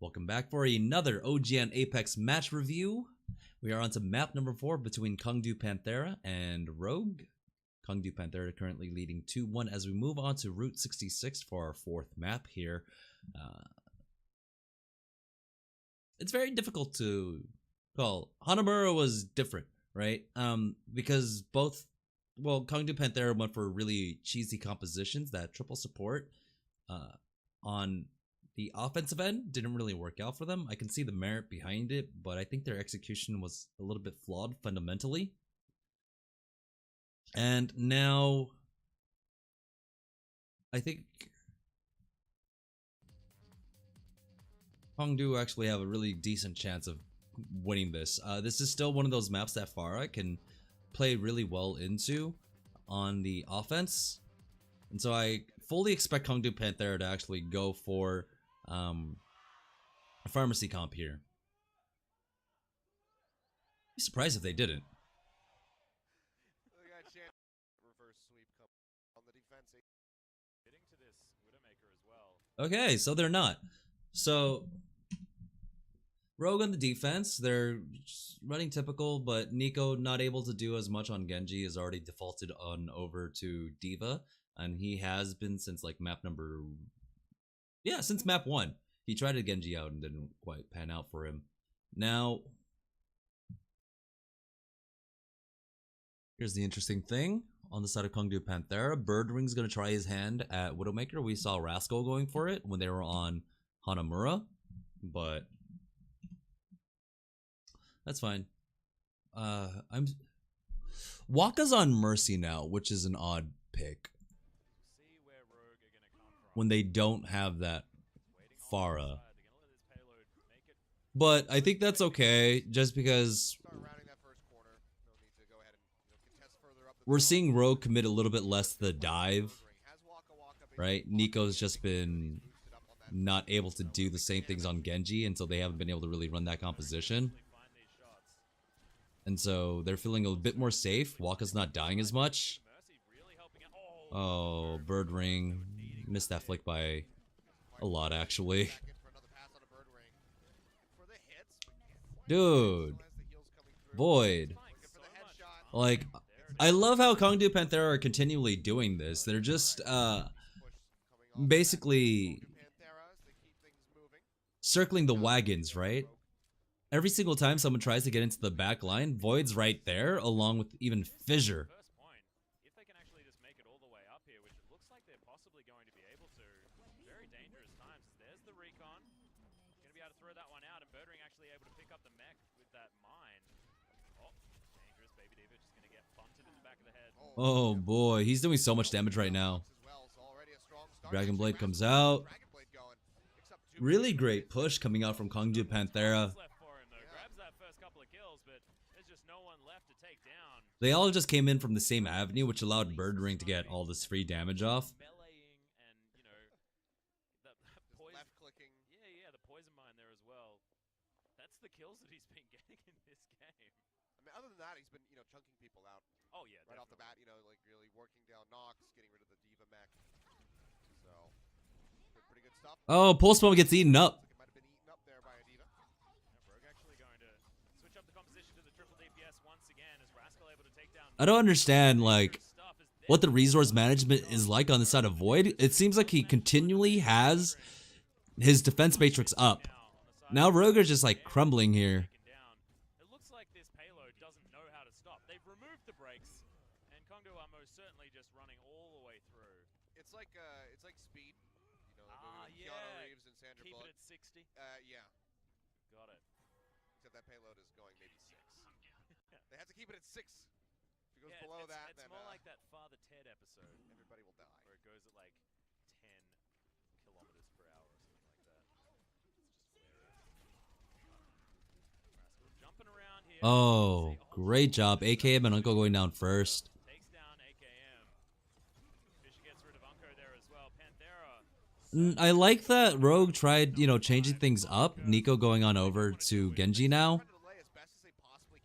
Welcome back for another OGN Apex match review. We are on to map number 4 between KongDoo Panthera and Rogue. KongDoo Panthera currently leading 2-1 as we move on to Route 66 for our 4th map here. It's very difficult to call. Hanamura was different, right? Because both, KongDoo Panthera went for really cheesy compositions. That triple support on the offensive end didn't really work out for them. I can see the merit behind it, but I think their execution was a little bit flawed fundamentally. And now, I think KongDoo actually have a really decent chance of winning this. This is still one of those maps that Farah can play really well into on the offense. And so I fully expect KongDoo Panthera to actually go for a pharmacy comp here. I'd be surprised if they didn't. Okay, so they're not. So Rogue on the defense, they're running typical, but Nico not able to do as much on Genji, is already defaulted on over to D.Va, and he has been since like since map 1. He tried to Genji out and didn't quite pan out for him. Now, here's the interesting thing. On the side of KongDoo Panthera, Birdring's going to try his hand at Widowmaker. We saw Rascal going for it when they were on Hanamura, but that's fine. Waka's on Mercy now, which is an odd pick when they don't have that Farah. But I think that's okay, just because we're seeing Rogue commit a little bit less to the dive, right? Nico's just been not able to do the same things on Genji, and so they haven't been able to really run that composition. And so they're feeling a bit more safe. Waka's not dying as much. Oh, Birdring missed that flick by a lot, actually. Dude. Void. Like, I love how KongDoo Panthera are continually doing this. They're just, basically circling the wagons, right? Every single time someone tries to get into the back line, Void's right there, along with even Fissure. If they can actually just make it all the way up here, which it looks like they're possibly going to be able to, very dangerous times. There's the recon. Going to be able to throw that one out, and Birdring actually able to pick up the mech with that mine. Oh, dangerous. Baby D.Va just going to get bunted in the back of the head. Oh boy, he's doing so much damage right now. Dragon Blade comes out. Really great push coming out from KongDoo Panthera. They all just came in from the same avenue, which allowed Birdring to get all this free damage off. The poison mine there as well. That's the kills that he's been getting in this game. I mean, other than that, he's been, chunking people out. Oh yeah, right off the bat, like really working down Nox, getting rid of the D.Va mech. So, pretty good stuff. Oh, Pulse Bomb gets eaten up. It might have been eaten up there by a D.Va. Rogue actually going to switch up the composition to the triple DPS once again as Rascal able to take down. I don't understand, like, what the resource management is like on the side of Void. It seems like he continually has his defense matrix up. Now Rogue is just like crumbling here. It looks like this payload doesn't know how to stop. They've removed the brakes, and KongDoo are most certainly just running all the way through. It's like Speed, yeah. Keanu Reeves and Sandra Keep Bullock. it at 60. Yeah. Got it. Except that payload is going maybe 6. They have to keep it at 6. If it goes below that, it's then more like that Father Ted episode. Everybody will die. Where it goes at like 10 kilometers per hour or something like that. Rascal jumping around here. Oh, great job. AKM and Uncle going down first. Takes down AKM. Fisher gets rid of Unco there as well. Panthera. I like that Rogue tried, changing things up. Nico going on over to Genji now.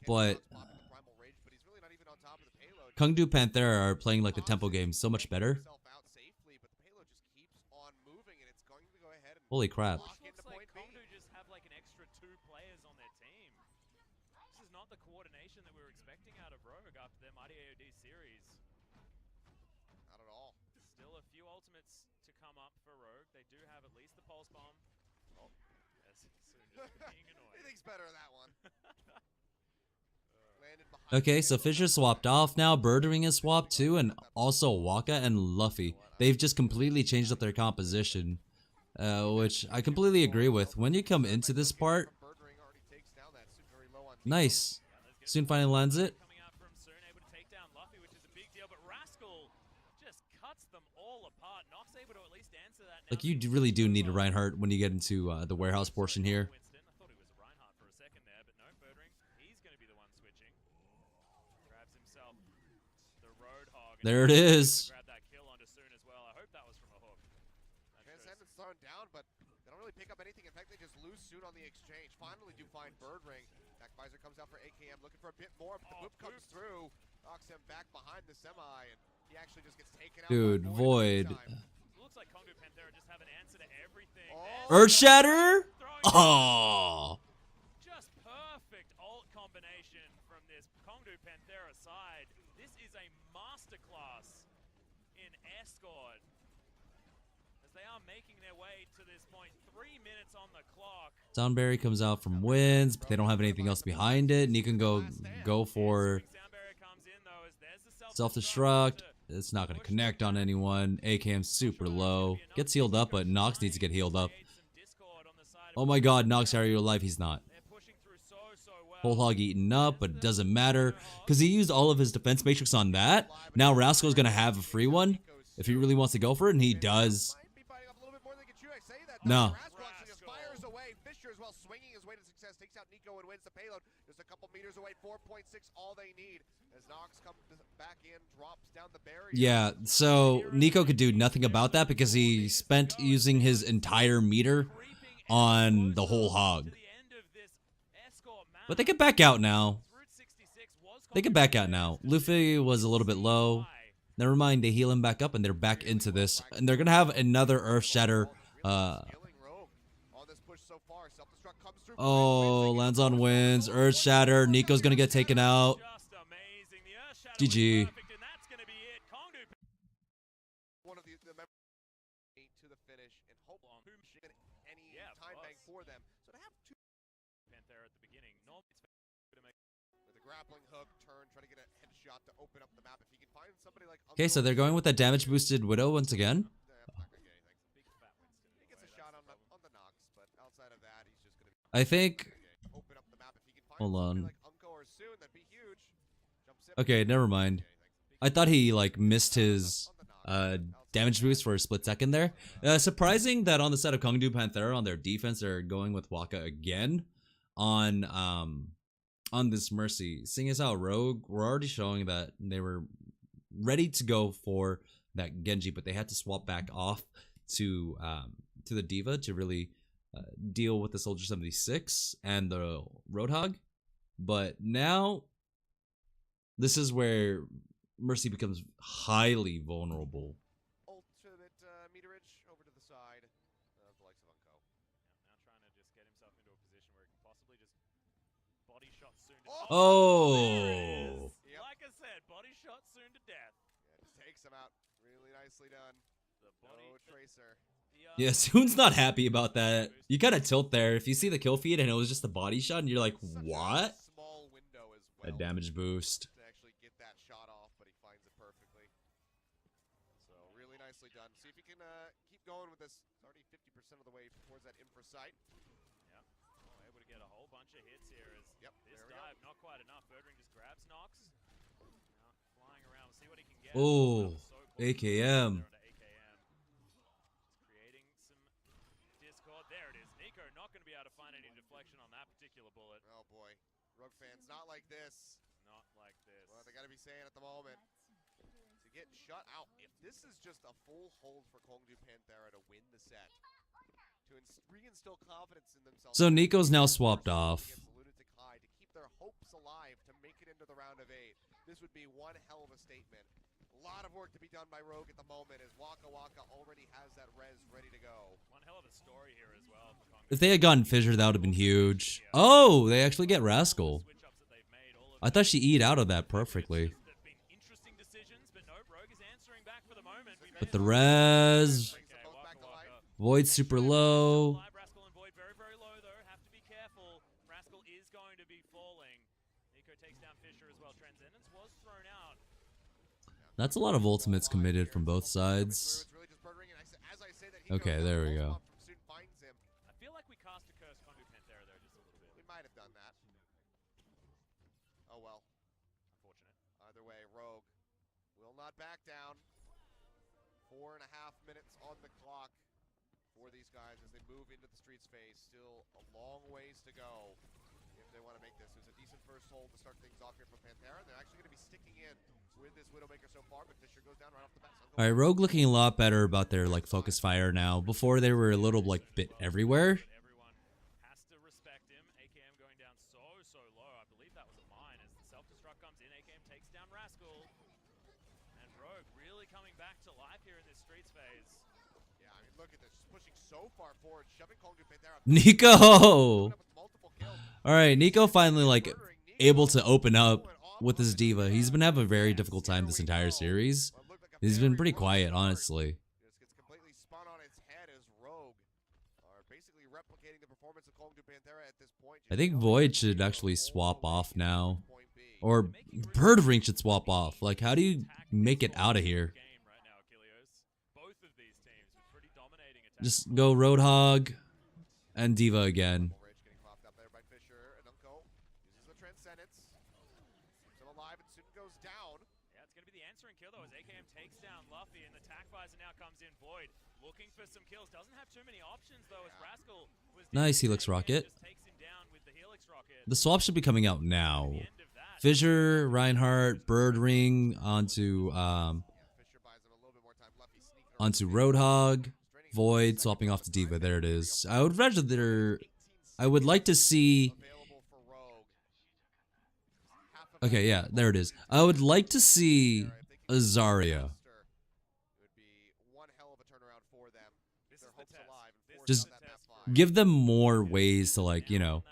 But KongDoo Panthera are playing like the tempo game so much better. Holy crap. Looks like KongDoo just not the coordination that we were expecting out of Rogue after their Mighty AOD series. Not at all. Still a few ultimates to come up for Rogue. They do have at least the Pulse Bomb. Oh. Yes, soon just being annoyed. He thinks better of that one. Landed behind Okay, the so Fisher swapped off now. Birdring is swapped too, and also Waka and Luffy. They've just completely changed up their composition, which I completely agree with. When you come into this part, nice. Soon finally lands it. Coming out from Soon, able to take down Luffy, which is a big deal, but Rascal just cuts them all apart. Nox able to at least answer that. Like, you really do need a Reinhardt when you get into the warehouse portion here. Winston, I thought he was a Reinhardt for a second there, but no, Birdring, he's going to be the one switching. Grabs himself the Roadhog. There it is. Grab that kill onto Soon as well. I hope that was from a hook. Transcendence thrown down, but they don't really pick up anything. In fact, they just lose Soon on the exchange. Finally do find Birdring. Back visor comes out for AKM, looking for a bit more, but the whip comes through. Knocks him back behind the semi, and he actually just gets taken out. Dude, by Void. Looks like KongDoo Panthera just have an answer to everything. Oh. Earthshatter? Oh. Just perfect ult combination from this KongDoo Panthera side. This is a masterclass in escort. As they are making their way to this point, 3 minutes on the clock. Soundberry comes out from wins, but they don't have anything else behind it. And you can go for self-destruct. It's not going to connect on anyone. AKM's super low. Gets healed up, but Nox needs to get healed up. Oh my god, Nox, are you alive? He's not. Whole hog eaten up, but it doesn't matter. Because he used all of his defense matrix on that. Now Rascal's going to have a free one. If he really wants to go for it, and he does. No. Fires away. Fisher as well, swinging his way to success, takes out Nico and wins the payload. Just a couple meters away, 4.6, all they need. As Nox comes back in, drops down the barrier. Yeah, so Nico could do nothing about that because he spent using his entire meter on the whole hog. But they can back out now. They can back out now. Luffy was a little bit low. Never mind, they heal him back up and they're back into this. And they're going to have another Earthshatter. Oh, lands on wins. Earthshatter. Nico's going to get taken out. GG. One of the members to the finish and hope on any time bank for them. So to have two Panthera at the beginning, with a grappling hook, turn, try to get a headshot to open up the map. If you can find somebody like Okay, so they're going with that damage boosted Widow once again. He gets a shot on the Nox, but outside of that, he's just gonna I think. open up the map. If he can find Hold on. like Unko or Soon, that'd be huge. Okay, never mind. I thought he like missed his damage boost for a split second there. Surprising that on the side of KongDoo Panthera on their defense they're going with Waka again on this Mercy. Seeing as how Rogue were already showing that they were ready to go for that Genji, but they had to swap back off to the Diva to really deal with the Soldier 76 and the Roadhog. But now this is where Mercy becomes highly vulnerable. Ultimate meterage over to the side of the likes of Unko. now trying to just get himself into a position where he can possibly just body shot Soon to Oh. Yep. Like I said, body shot Soon to death. Yeah, just takes him out. Really nicely done. No tracer. Yeah, Soon's not happy about that. You kind of tilt there. If you see the kill feed and it was just a body shot and you're like, what? Small window as A well damage boost. to actually get that shot off, but he finds it perfectly. So really nicely done. See if you can keep going with this. It's already 50% of the way towards that infra site. Yep. Oh, able to get a whole bunch of hits here as this dive, not quite enough. Birdring just grabs Nox. Now flying around, see what he can get. Oh, So AKM. creating some discord. There it is. Nico not going to be able to find any deflection on that particular bullet. Oh boy. Rogue fans, not like this. Not like this. Well, they got to be saying at the moment. To get shut out. If this is just a full hold for KongDoo Panthera to win the set. To reinstill confidence in themselves. So Nico's now swapped off. Against Lunatic High, to keep their hopes alive to make it into the round of 8. This would be one hell of a statement. A lot of work to be done by Rogue at the moment as Waka Waka already has that res ready to go. One hell of a story here as well for KongDoo. If they had gotten Fissure, that would have been huge. Oh, they actually get Rascal. Switch ups that they've made. I thought she eat out of that perfectly. But the res... Void super low. Rascal and Void very low though. Have to be careful. Rascal is going to be falling. Nico takes down Fisher as well. Transcendence was thrown out. That's a lot of ultimates committed from both sides. Okay, there we go. I feel like we cast a curse KongDoo Panthera though just a little bit. We might have done that. Oh well. Unfortunate. Either way, Rogue will not back down. 4.5 minutes on the clock for these guys as they move into the streets phase. Still a long ways to go if they want to make this. There's a decent first hold to start things off here from Panthera. They're actually going to be sticking in with this Widowmaker so far, but Fisher goes down right off the bat. Alright, Rogue looking a lot better about their like focus fire now. Before they were a little like bit everywhere. Everyone has to respect him. AKM going down so low. I believe that was a mine as the self-destruct comes in. AKM takes down Rascal. And Rogue really coming back to life here in this streets phase. Yeah, I mean, look at this. Just pushing so far forward, shoving KongDoo Panthera. Nico! Alright, Nico finally like able to open up with his diva. He's been having a very difficult time this entire series. He's been pretty quiet, honestly. Just gets completely spun on its head as Rogue are basically replicating the performance of KongDoo Panthera at this point. I think Void should actually swap off now. Or Bird Ring should swap off. Like, how do you make it out of here? Just go Roadhog and Diva again. Looking for some kills, doesn't have too many options though as Rascal was Nice Helix Rocket. just takes him down with the Helix Rocket. The swap should be coming out now. Fissure, Reinhardt, Bird Ring onto Roadhog, Void swapping off to Diva. There it is. I would like to see. Okay, yeah, there it is. I would like to see a Zarya. Just give them more ways to, like, you know,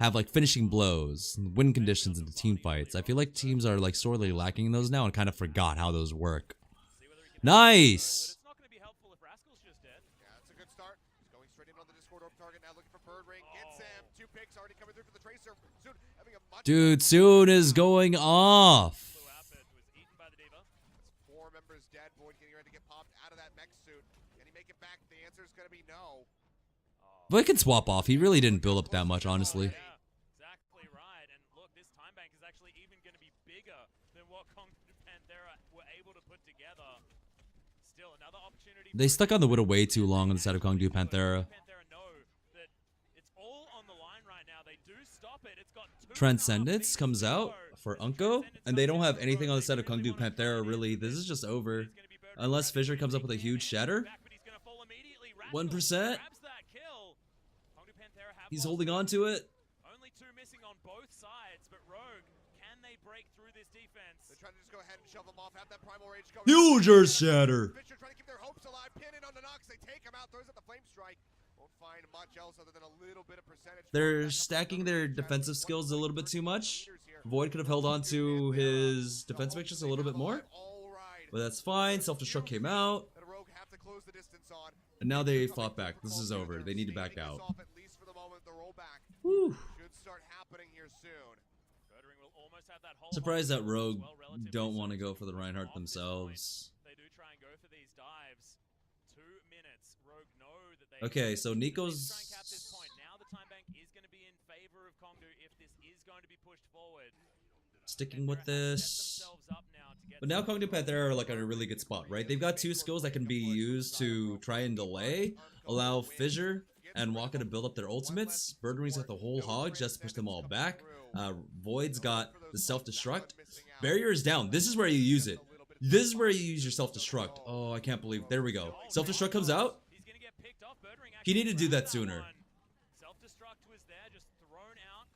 have like finishing blows, win conditions in the team fights. I feel like teams are like sorely lacking in those now and kind of forgot how those work. Nice. Dude, Soon is going off. Void can swap off. He really didn't build up that much, honestly. Exactly right. And look, this time bank is actually even going to be bigger than what KongDoo Panthera were able to put together. Still another opportunity. They stuck on the Widow way too long on the side of KongDoo Panthera. Transcendence comes out for Unko, and they don't have anything on the side of KongDoo Panthera, really. This is just over. Unless Fisher comes up with a huge shatter. 1%. He's holding on to it. Only two missing on both sides, but Rogue, can they break through this defense? They're trying to just go ahead and shove them off, have that primal rage cover. Huge shatter. Fisher trying to keep their hopes alive, pin in on the Nox, they take him out, throws out the flame strike. Won't find much else other than a little bit of percentage. They're stacking their defensive skills a little bit too much. Void could have held on to his defense mix just a little bit more. But that's fine. Self-destruct came out. And now they fought back. This is over. They need to back out. Whew. Should start happening here soon. Surprised that Rogue don't want to go for the Reinhardt themselves. They do try and go for these dives. 2 minutes. Rogue know that they okay, so Nico's now the time bank is going to be in favor of KongDoo if this is going to be pushed forward. Sticking with this. But now KongDoo Panthera are like in a really good spot, right? They've got 2 skills that can be used to try and delay, allow Fissure and Waka to build up their ultimates. Bird Ring's got the whole hog just to push them all back. Void's got the self-destruct. Barrier is down. This is where you use it. This is where you use your self-destruct. Oh, I can't believe. There we go. Self-destruct comes out. He needed to do that sooner. Self-destruct was there, just thrown out.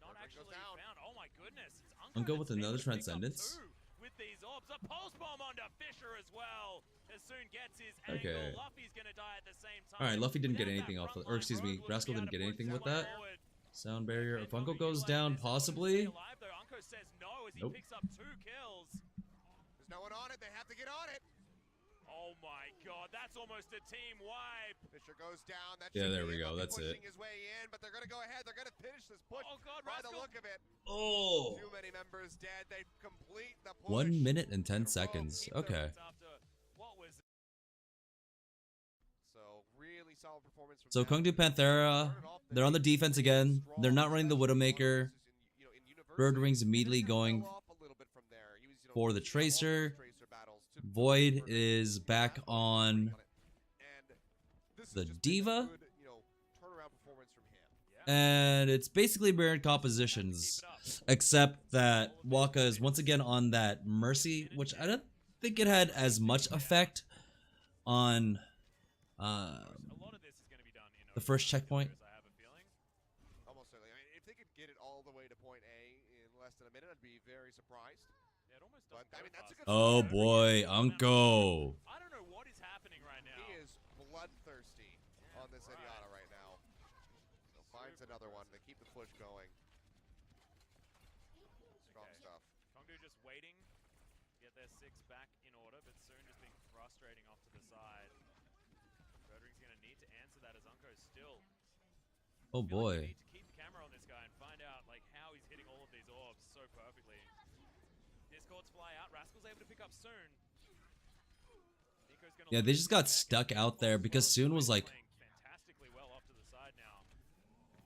Not actually found. Oh my goodness. Unko with another Transcendence. With these orbs, a pulse bomb onto Fisher as well. As soon gets his okay. angle, Luffy's gonna die at the same time. Alright, Luffy didn't get anything off of, or excuse me, Rascal didn't get anything with that. Sound barrier. If Uncle KongDoo goes utilizing down, this in order to stay possibly. alive, though. Unko says no as he Nope. picks up 2 kills. There's no one on it. They have to get on it. Oh my god, that's almost a team wipe. Fisher goes down. That Yeah, should there be we go. enough. That's Pushing it. his way in, but they're gonna go ahead. They're gonna finish this push. Oh god, By the Rascal. look of it, Oh. too many members dead. They complete the push. 1 minute and 10 And Rogue seconds. keep their Okay. After what was So really solid performance from So them. KongDoo Panthera, Started off they're on the defense again. strong. They're not running the That's one of the Widowmaker. losses in University. Bird Ring's immediately Fisher going fell off a little bit from there. He was, for the losing out on those Tracer. Tracer battles to Void Bird Ring. is back on And this has the just been a Diva. good, turnaround performance from him. And it's basically mirrored compositions, except that Waka is once again on that Mercy, which I don't think it had as much effect on a lot of this is going to be done in the first checkpoint. I have a feeling. Almost certainly. I mean, if they could get it all the way to point A in less than a minute, I'd be very surprised. Yeah, it almost But doesn't I go mean, that's a fast. good Oh start. boy, Unko. I don't know what is happening right now. He is bloodthirsty on this right. Idiota right now. So finds another one to keep the push going. Strong Okay. stuff. KongDoo just waiting to get their 6 back in order, but soon just being frustrating off to the side. Birdring's going to need to answer that as Unko's still. Oh I feel like boy. you need to keep the camera on this guy and find out like how he's hitting all of these orbs so perfectly. Discords fly out. Rascal's able to pick up soon. Nico's gonna Yeah, they lose just got his back. stuck out there because Soon was like, Playing fantastically well off to the side now.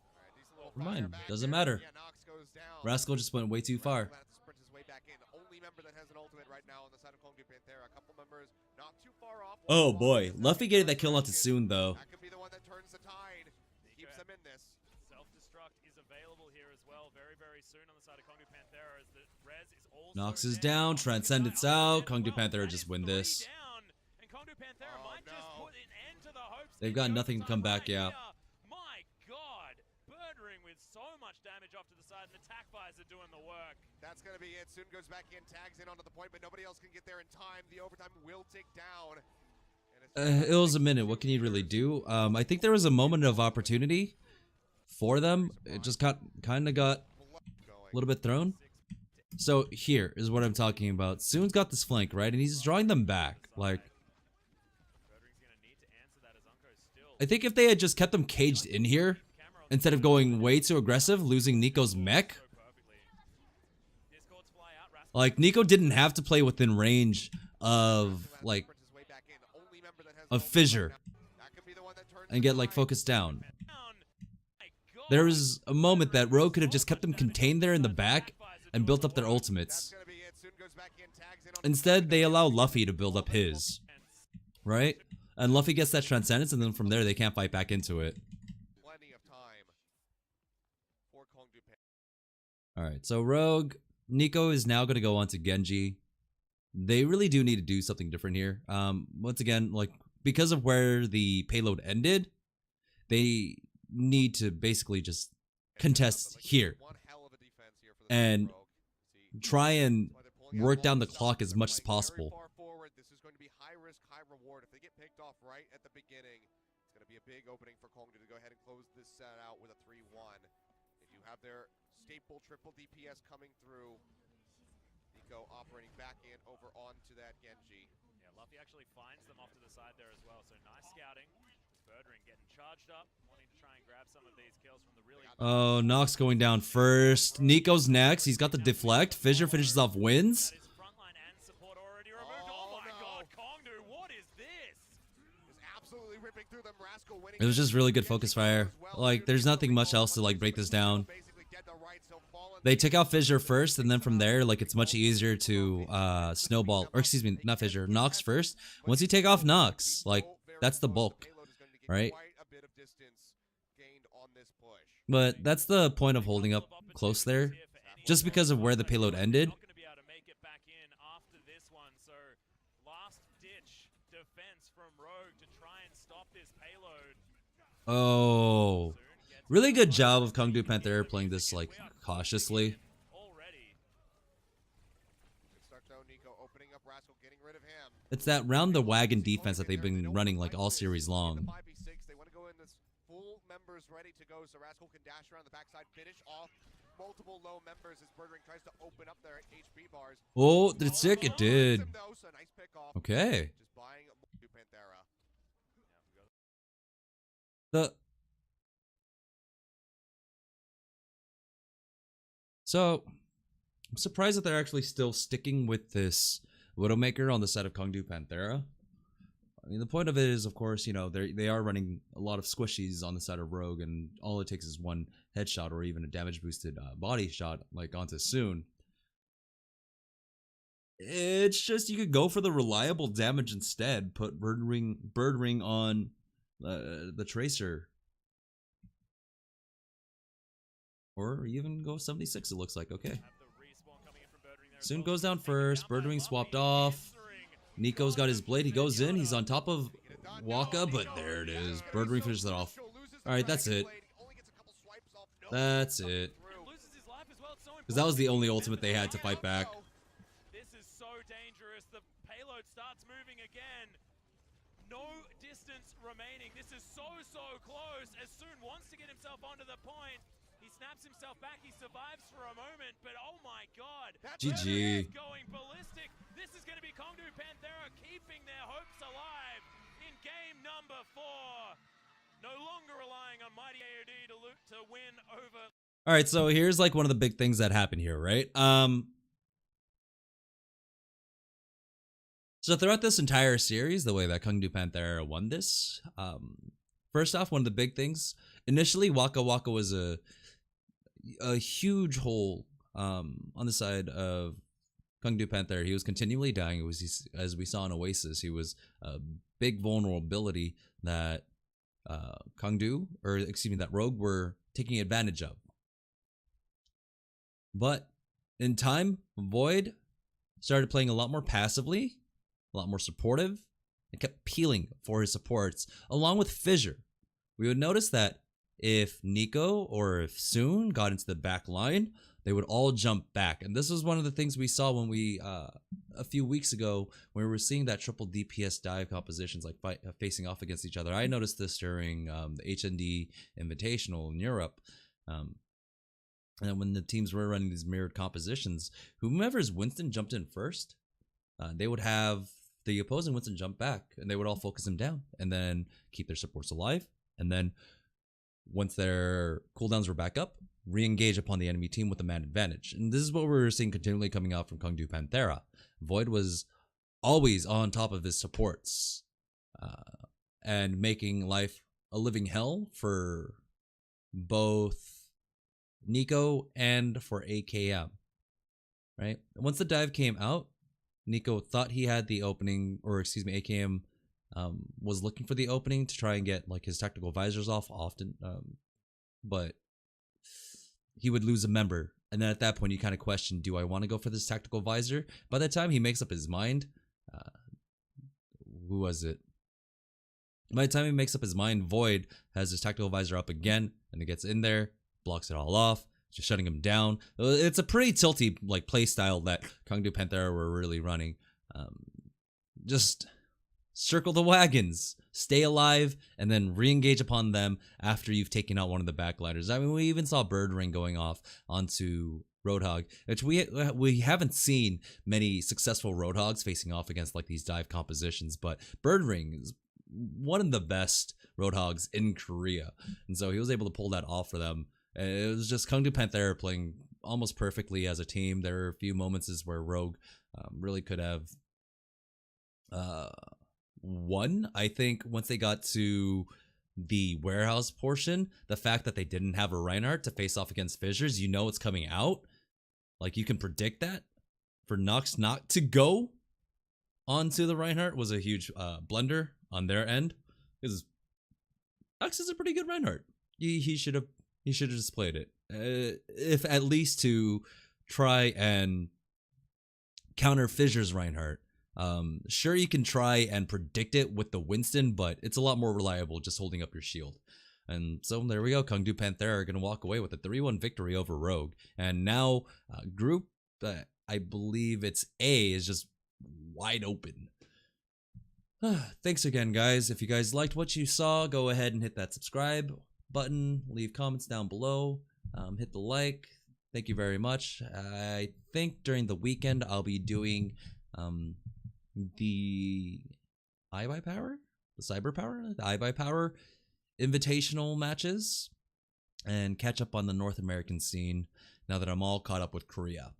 All right, decent little Never mind, fryer back doesn't there. matter. Yeah, Nox goes down. Rascal just went way too far. Rascal had to sprint his way back in. Only member that has an ultimate right now on the side of KongDoo Panthera. A couple members not too far off. Oh One boy, is Luffy out getting by that kill onto Kraken. Soon though. That could be the one that turns the tide. Keeps them in this. Self-destruct is available here as well very, very soon on the side of KongDoo Panthera as the res is also Nox is there. down, Nox Transcendence is out, down as KongDoo well. Panthera That just is win 3 this. down, and KongDoo Panthera Oh, might just no. put an end to the hopes They've in got the nothing to come overtime back, right yeah. here. My God, Birdring with so much damage off to the side, and the tack fires are doing the work. That's going to be it. Soon goes back in, tags in onto the point, but nobody else can get there in time. The overtime will tick down. And it's It was a minute. What can you really do? I think there was a moment of opportunity for them. It just kind of got a little bit thrown. So here is what I'm talking about. Soon's got this flank, right? And he's drawing them back. Like, Birdring's gonna need to answer that as Unko's still I think if they had just kept them caged in here, camera on instead of going way too aggressive, losing Nico's mech, so perfectly. Discords fly out. Rascal like, Nico didn't have to play within range of, like, of Fissure and get, like, focused down. down. My God. There was a moment that Rogue could have just kept them contained there in the back and built up their ultimates. Instead, they allow Luffy to build up his, right? And Luffy gets that Transcendence, and then from there, they can't fight back into it. Plenty of time for KongDoo Panthera. Alright, so Rogue, Nico is now going to go on to Genji. They really do need to do something different here. Once again, like, because of where the payload ended, they need to basically just contest here and try and work down the clock as much as possible. This is going to be high risk, high reward. If they get picked off right at the beginning, it's going to be a big opening for KongDoo to go ahead and close this set out with a 3-1. They do have their staple triple DPS coming through. Nico operating back in over onto that Genji. Yeah, Luffy actually finds them off to the side there as well. So nice scouting. Birdring getting charged up, wanting to try and grab some of these kills from the really. Oh, Nox going down first. Nico's next. He's got the deflect. Fissure finishes off wins. That is frontline and support already removed. Oh, my God, KongDoo, what is this? Is absolutely ripping through them. Rascal winning. It was just really good focus fire. Like, there's nothing much else to, like, break this down. Basically dead to rights. He'll fall in They took out Fissure first, and then from there, like, it's much easier to snowball, or excuse me, not Fissure, Nox first. Once you take off Nox, like, that's the bulk, right? But that's the point of holding up close there, just because of where the payload ended. Not going to be able to make it back in after this one, so last ditch defense from Rogue to try and stop this payload. Oh, really good job of KongDoo Panthera playing this, like, cautiously. Already. Good start though, Nico opening up Rascal, getting rid of him. It's that round the wagon defense that they've been running, like, all series long. They want to go in this full full members ready to go, so Rascal can dash around the backside, finish off multiple low members as Birdring tries to open up their HP bars. Oh, did it stick? It did. Though, so nice pick off. Okay. Just buying KongDoo Panthera. So, I'm surprised that they're actually still sticking with this Widowmaker on the side of KongDoo Panthera. I mean, the point of it is, of course, you know, they are running a lot of squishies on the side of Rogue, and all it takes is one headshot or even a damage boosted body shot, like onto Soon. It's just you could go for the reliable damage instead. Put Bird Ring on the Tracer, or even go 76. It looks like okay. Soon goes down first. Birdring swapped off. Nico's got his blade. He goes in. He's on top of Waka, but there it is. Birdring finishes it off. Alright, that's it. That's it. Because that was the only ultimate they had to fight back. This is so dangerous. The payload starts moving again. No distance remaining. This is so close. As Soon wants to get himself onto the point. He snaps himself back. He survives for a moment, but oh my god. GG. Going ballistic. This is going to be KongDoo Panthera keeping their hopes alive in game number 4. No longer relying on Mighty AOD to win over. All right, so here's like one of the big things that happened here, right? So throughout this entire series, the way that KongDoo Panthera won this, first off, one of the big things, initially Waka Waka was a huge hole on the side of KongDoo Panthera. He was continually dying. It was, as we saw in Oasis, he was a big vulnerability that that Rogue were taking advantage of. But in time, Void started playing a lot more passively, a lot more supportive, and kept peeling for his supports, along with Fissure. We would notice that if Nico or if Soon got into the back line, they would all jump back. And this was one of the things we saw when we, a few weeks ago, when we were seeing that triple DPS dive compositions like facing off against each other. I noticed this during the HND Invitational in Europe. And when the teams were running these mirrored compositions, whomever's Winston jumped in first, they would have the opposing Winston jump back, and they would all focus him down and then keep their supports alive. And then once their cooldowns were back up, re-engage upon the enemy team with a man advantage. And this is what we were seeing continually coming out from KongDoo Panthera. Void was always on top of his supports and making life a living hell for both Nico and for AKM. Right? Once the dive came out, Nico thought he had the opening, or excuse me, AKM was looking for the opening to try and get like his tactical visors off often, but he would lose a member, and then at that point you kind of question, do I want to go for this tactical visor? By the time he makes up his mind, who was it? By the time he makes up his mind, Void has his tactical visor up again, and it gets in there, blocks it all off, just shutting him down. It's a pretty tilty like play style that KongDoo Panthera were really running. Just circle the wagons, stay alive, and then re-engage upon them after you've taken out one of the backliners. I mean, we even saw Birdring going off onto Roadhog, which we haven't seen many successful Roadhogs facing off against like these dive compositions, but Birdring is one of the best Roadhogs in Korea, and so he was able to pull that off for them. It was just KongDoo Panthera playing almost perfectly as a team. There were a few moments where Rogue really could have won. I think once they got to the warehouse portion, the fact that they didn't have a Reinhardt to face off against Fissures, you know it's coming out. Like, you can predict that. For Nox not to go onto the Reinhardt was a huge blunder on their end. Because Nox is a pretty good Reinhardt. He should have displayed it. If at least to try and counter Fissure's Reinhardt. Sure, you can try and predict it with the Winston, but it's a lot more reliable just holding up your shield. And so there we go. KongDoo Panthera are going to walk away with a 3-1 victory over Rogue. And now group, I believe it's A, is just wide open. Thanks again, guys. If you guys liked what you saw, go ahead and hit that subscribe button, leave comments down below, hit the like. Thank you very much. I think during the weekend I'll be doing the iBuyPower, the CyberPower, the iBuyPower invitational matches, and catch up on the North American scene now that I'm all caught up with Korea.